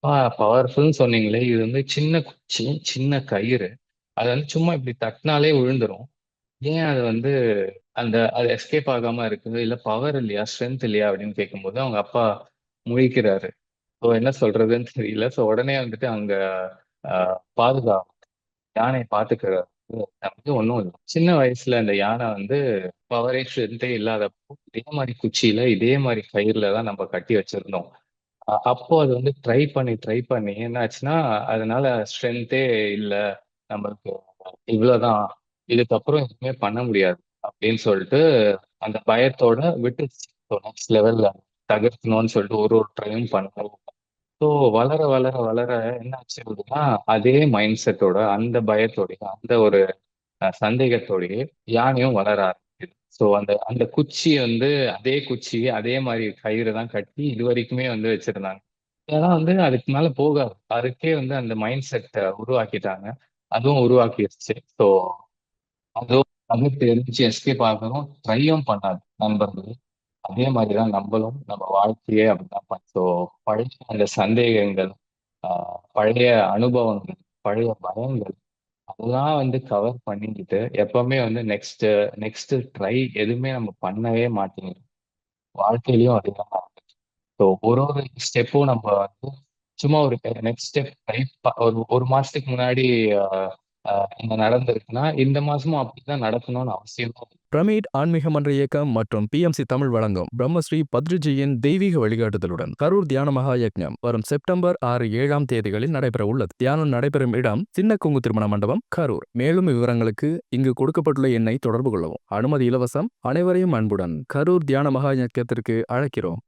ஆ பவர்ஃபுல்ன்னு சொன்னீங்களே, இது வந்து சின்ன குச்சி, சின்ன கயிறு. அத வந்து சும்மா இப்படி தட்டுனாலே விழுந்துரும். ஏன் அது வந்து அது எஸ்கேப் ஆகாம இருக்குது? இல்ல பவர் இல்லையா? ஸ்ட்ரென்த் இல்லையா? அப்படின்னு கேட்கும்போது, அவங்க அப்பா முழிக்கிறாரு. ஸோ என்ன சொல்றதுன்னு தெரியல. ஸோ உடனே வந்துட்டு அங்க அ பாதுகா யானைய பாத்துக்கிறாரு. தம்பி ஒண்ணும் இல்ல. சின்ன வயசுல அந்த யானை வந்து பவரே ஸ்ட்ரென்த்தே இல்லாதப்போ, இதே மாரி குச்சியில, இதே மாரி கயிறுல தான் நம்ம கட்டி வச்சிருந்தோம். அப்போ அது வந்து ட்ரை பண்ணி என்ன ஆச்சுன்னா, அதனால ஸ்ட்ரென்த்தே இல்ல. நம்மளுக்கு இவ்வளோதான். இதுக்கப்புறம் எதுவுமே பண்ண முடியாது. அப்படின்னு சொல்லிட்டு அந்த பயத்தோட விட்டுருச்சு. ஸோ நெக்ஸ்ட் லெவல்ல தகர்க்கணும்னு சொல்லிட்டு ஒரு ஒரு ட்ரையும் பண்ணாரு. ஸோ வளர, வளர, வளர என்ன ஆச்சு அப்படின்னா, அதே மைண்ட் செட்டோட, அந்த பயத்தோடயே, அந்த ஒரு சந்தேகத்தோடயே யானையும் வளர ஆரம்பிக்குது. ஸோ அந்த அந்த குச்சி வந்து அதே குச்சி, அதே மாரி கயிறு தான் கட்டி இதுவரைக்குமே வந்து வச்சிருந்தாங்க. ஏன்னா வந்து அதுக்கு மேல போகாது. அதுக்கே வந்து அந்த மைண்ட் செட்ட உருவாக்கிட்டாங்க. அதுவும் உருவாக்கிருச்சு. ஸோ அதுவும் வந்து தெரிஞ்சு எஸ்கேப் ஆகவும் ட்ரையும் பண்ணாது நண்பர்கள். அதே மாரி தான் நம்பளும் நம்ம வாழ்க்கையே அப்படிதான் ஸோ பழைய அந்த சந்தேகங்கள், ஆ பழைய அனுபவங்கள், பழைய பயங்கள் அதெல்லாம் வந்து கவர் பண்ணிக்கிட்டு எப்பவுமே வந்து நெக்ஸ்ட் ட்ரை எதுவுமே நம்ம பண்ணவே மாட்டேங்கிறோம். வாழ்க்கையிலயும் அதேதான் நடக்குது. ஸோ ஒரு ஒரு ஸ்டெப்பும் நம்ம வந்து சும்மா ஒரு நெக்ஸ்ட் ஸ்டெப் ட்ரை ஒரு 1 மாசத்துக்கு முன்னாடி அ அ இங்க நடந்திருக்குன்னா, இந்த மாசமும் அப்படிதான் நடக்கணும்னு அவசியமே இல்ல. பிரமிட் ஆன்மீக மன்ற இயக்கம் மற்றும் பிஎம்சி தமிழ் வழங்கும் பிரம்மஸ்ரீ பத்ரிஜியின் தெய்வீக வழிகாட்டுதலுடன் கரூர் தியான மகா யக்ஞம் வரும் செப்டம்பர் 6, 7 தேதிகளில் நடைபெற உள்ளது. தியானம் நடைபெறும் இடம் சின்ன கொங்கு திருமண மண்டபம், கரூர். மேலும் விவரங்களுக்கு இங்கு கொடுக்கப்பட்டுள்ள எண்ணை தொடர்பு கொள்ளவும். அனுமதி இலவசம். அனைவரையும் அன்புடன் கரூர் தியான மகா யக்ஞத்திற்கு அழைக்கிறோம்.